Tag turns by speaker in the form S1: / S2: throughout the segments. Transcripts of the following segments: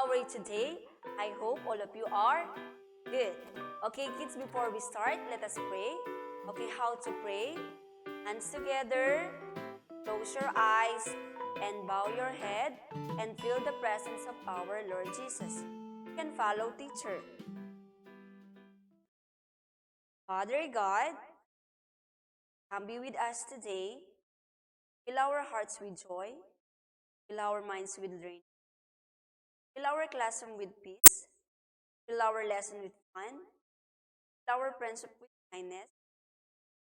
S1: How are you today? I hope all of you are good. Okay, kids, before we start, let us pray. Okay, how to pray? Hands together, close your eyes, and bow your head, and feel the presence of our Lord Jesus. You can follow teacher. Father God, come be with us today. Fill our hearts with joy. Fill our minds with learning. Fill our classroom with peace. Fill our lesson with fun. Fill our friendship with kindness.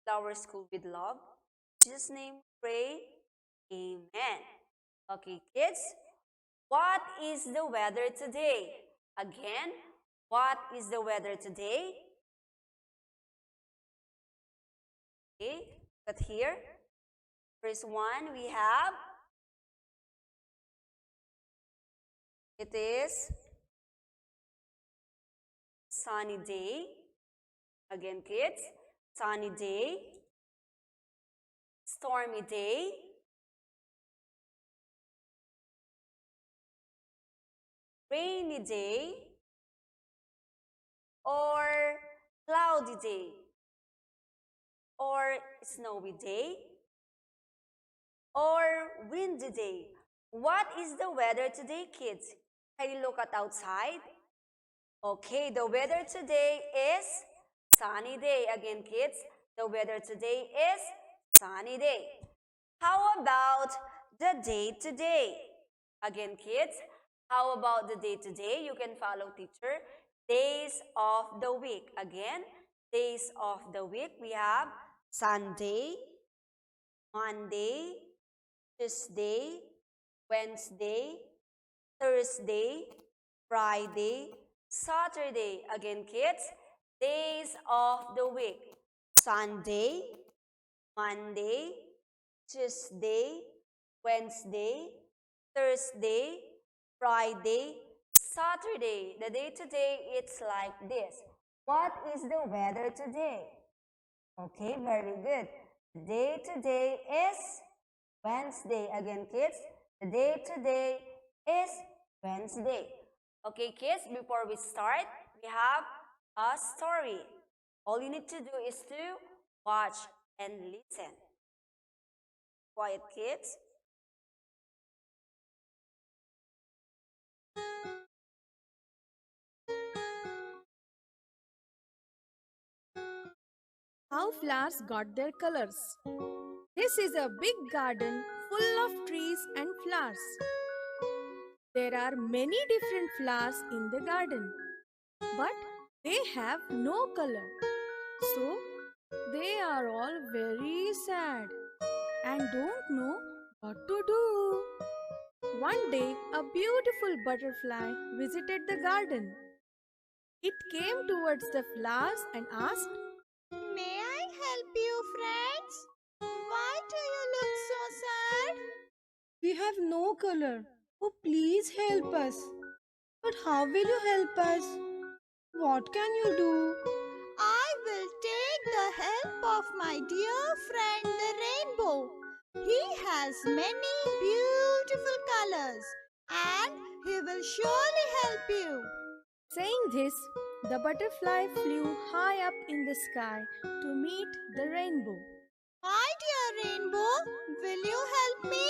S1: Fill our school with love. In Jesus' name, pray. Amen. Okay, kids, what is the weather today? Again, what is the weather today? Okay, but here, first one we have, it is sunny day. Again, kids, sunny day, stormy day, rainy day, or cloudy day, or snowy day, or windy day. What is the weather today, kids? Can you look at outside? Okay, the weather today is sunny day. Again, kids, the weather today is sunny day. How about the day today? Again, kids, how about the day today? You can follow teacher. Days of the week. Again, days of the week. We have Sunday, Monday, Tuesday, Wednesday, Thursday, Friday, Saturday. Again, kids, days of the week. Sunday, Monday, Tuesday, Wednesday, Thursday, Friday, Saturday. The day today, it's like this. What is the weather today? Okay, very good. The day today is Wednesday. Again, kids, the day today is Wednesday. Okay, kids, before we start, we have a story. All you need to do is to watch and listen. Quiet, kids.
S2: How flowers got their colors. This is a big garden full of trees and flowers. There are many different flowers in the garden, but they have no color. So they are all very sad and don't know what to do. One day, a beautiful butterfly visited the garden. It came towards the flowers and asked,
S3: May I help you, friends? Why do you look so sad?
S4: We have no color. Oh, please help us. But how will you help us? What can you do?
S3: I will take the help of my dear friend the rainbow. He has many beautiful colors and he will surely help you.
S2: Saying this, the butterfly flew high up in the sky to meet the rainbow.
S3: My dear rainbow, will you help me?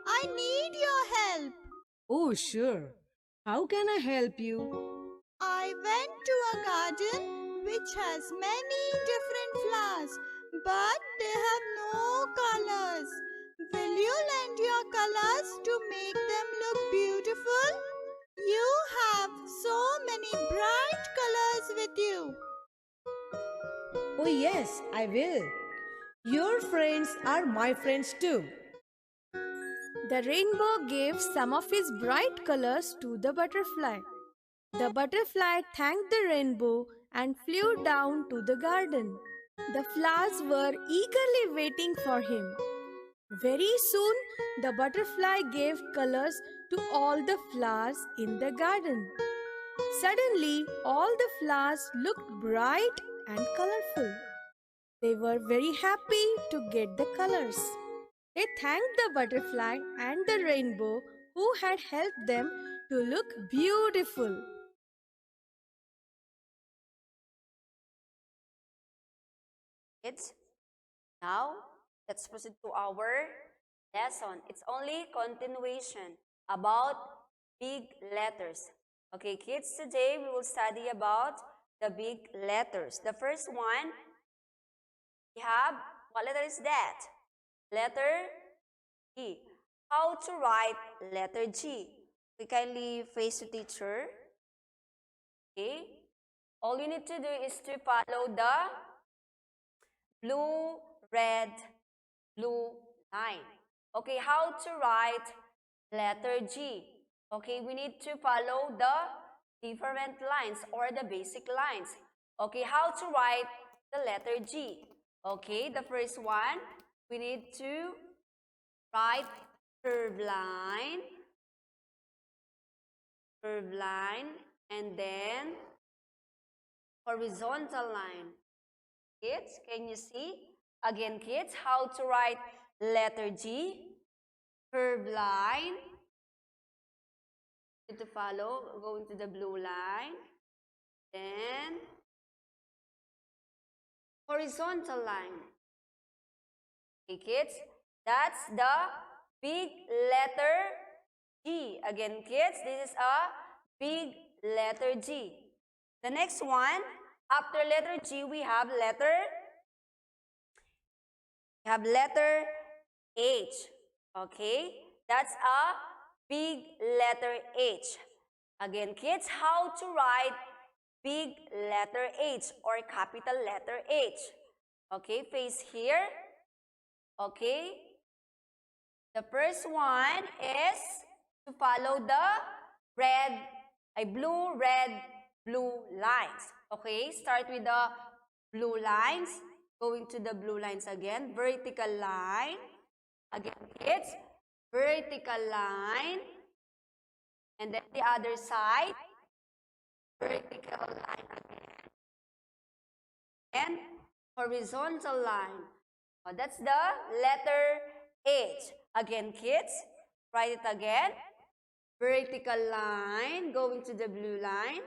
S3: I need your help.
S4: Oh, sure. How can I help you?
S3: I went to a garden which has many different flowers, but they have no colors. Will you lend your colors to make them look beautiful? You have so many bright colors with you.
S4: Oh, yes, I will. Your friends are my friends too.
S2: The rainbow gave some of his bright colors to the butterfly. The butterfly thanked the rainbow and flew down to the garden. The flowers were eagerly waiting for him. Very soon, the butterfly gave colors to all the flowers in the garden. Suddenly, all the flowers looked bright and colorful. They were very happy to get the colors. They thanked the butterfly and the rainbow who had helped them to look beautiful.
S1: Kids, now let's proceed to our lesson. It's only continuation about big letters. Okay, kids, today we will study about the big letters. The first one, we have, what letter is that? Letter G. How to write letter G? We kindly face the teacher. Okay. All you need to do is to follow the blue, red, blue line. Okay, how to write letter G? Okay, we need to follow the different lines or the basic lines. Okay, how to write the letter G? Okay, the first one, we need to write curve line, and then horizontal line. Kids, can you see? Again, kids, how to write letter G? Curve line. Need to follow, go into the blue line. Then horizontal line. Okay, kids, that's the big letter G. Again, kids, this is a big letter G. The next one, after letter G, we have letter H. Okay, that's a big letter H. Again, kids, how to write big letter H or capital letter H? Okay, face here. Okay, the first one is to follow the red, blue lines. Okay, start with the blue lines. Going to the blue lines again. Vertical line. Again, kids. Vertical line. And then the other side. Vertical line again. And horizontal line. Oh, that's the letter H. Again, kids. Write it again. Vertical line. Going to the blue line.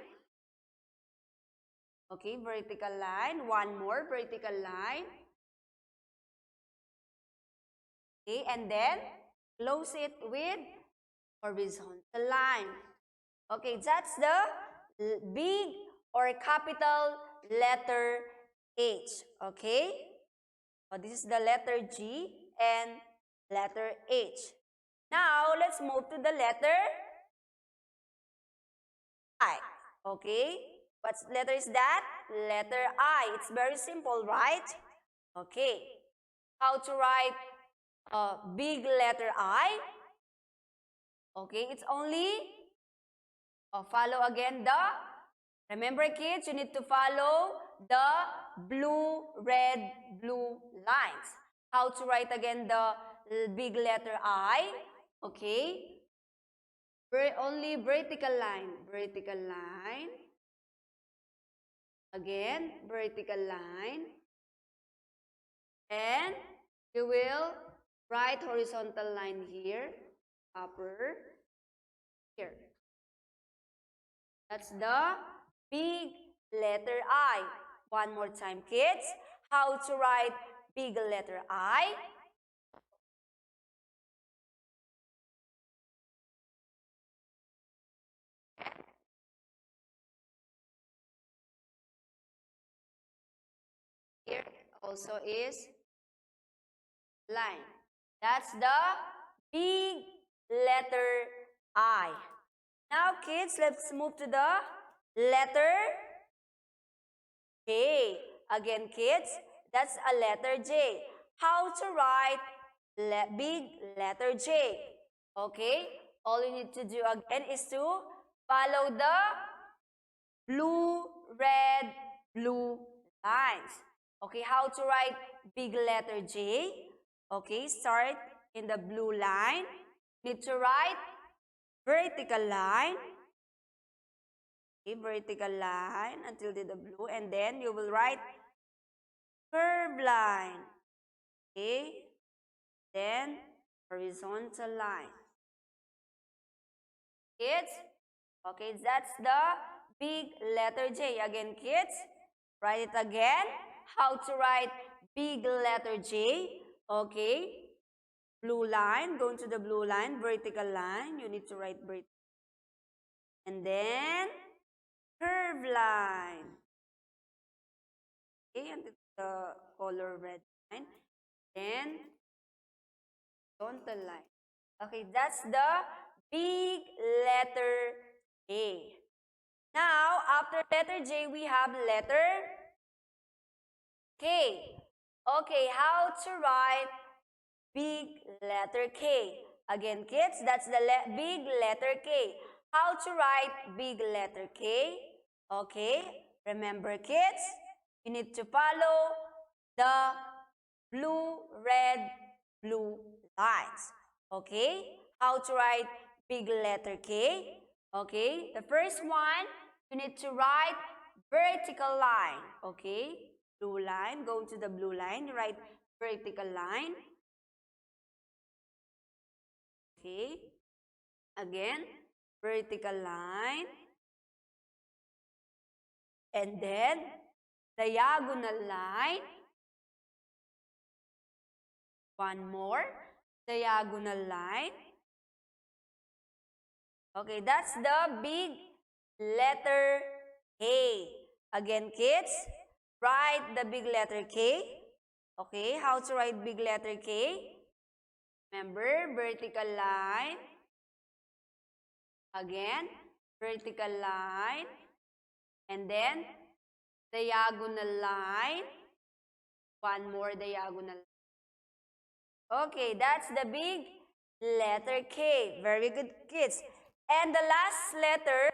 S1: Okay, vertical line. One more vertical line. Okay, and then close it with horizontal line. Okay, that's the big or capital letter H. Okay, so this is the letter G and letter H. Now, let's move to the letter I. Okay, what letter is that? Letter I. It's very simple, right? Okay, how to write big letter I? Okay, it's only follow again remember kids, you need to follow the blue, red, blue lines. How to write again the big letter I? Okay, only vertical line. Again, vertical line. And you will write horizontal line here, upper, here. That's the big letter I. One more time, kids. How to write big letter I? Here also is line. That's the big letter I. Now, kids, let's move to the letter J. Again, kids, that's a letter J. How to write big letter J? Okay, all you need to do again is to follow the blue, red, blue lines. Okay, how to write big letter J? Okay, start in the blue line. Need to write vertical line. Okay, vertical line until the blue, and then you will write curve line. Okay, then horizontal line. Kids, Okay, that's the big letter J. Again, kids, write it again. How to write big letter J? Okay, blue line, going to the blue line, vertical line. You need to write vertical. And then curve line. Okay, and the color red line. Then horizontal line. Okay, that's the big letter J. Now, after letter J, we have letter K. Okay, how to write big letter K? Again, kids, that's the big letter K. How to write big letter K? Okay, remember, kids, you need to follow the blue, red, blue lines. Okay, how to write big letter K? Okay, the first one, you need to write vertical line. Okay, blue line, go to the blue line, write vertical line. Okay, again, vertical line. And then, diagonal line. One more, diagonal line. Okay, that's the big letter K. Again, kids, write the big letter K. Okay, how to write big letter K? Remember, vertical line. Again, vertical line. And then, diagonal line. One more diagonal. Okay, that's the big letter K. Very good, kids. And the last letter,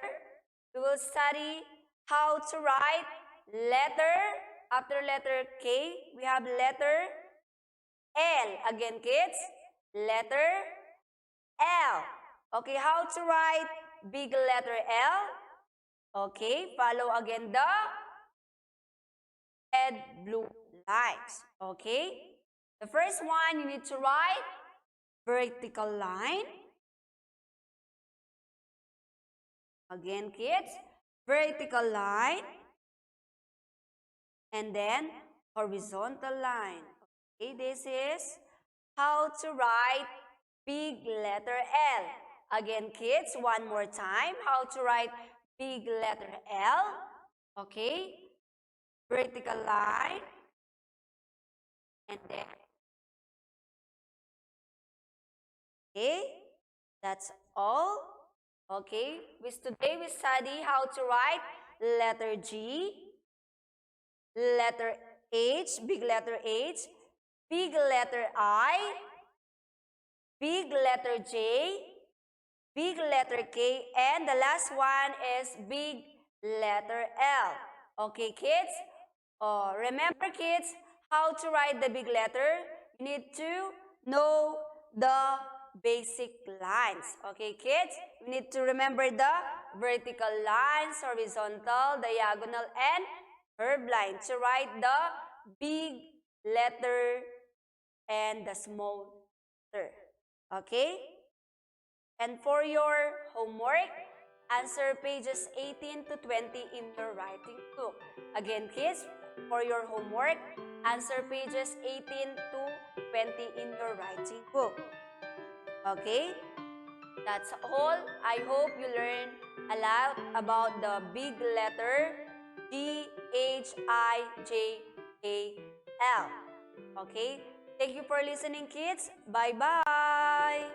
S1: we will study how to write letter. After letter K, we have letter L. Again, kids, letter L. Okay, how to write big letter L? Okay, follow again the red, blue lines. Okay, the first one, you need to write vertical line. Again, kids, vertical line. And then horizontal line. Okay, this is how to write big letter L. Again, kids, one more time, how to write big letter L. Okay, vertical line. And then, okay, that's all. Okay, today we study how to write letter G, letter H, big letter H, big letter I, big letter J, big letter K, and the last one is big letter L. Okay, kids? Oh, remember, kids, how to write the big letter? You need to know the basic lines. Okay, kids? You need to remember the vertical lines, horizontal, diagonal, and curve line to write the big letter and the small letter. Okay? And for your homework, answer pages 18 to 20 in your writing book. Again, kids, for your homework, answer pages 18 to 20 in your writing book. Okay? That's all. I hope you learn a lot about the big letter G, H, I, J, K, L. Okay? Thank you for listening, kids. Bye-bye.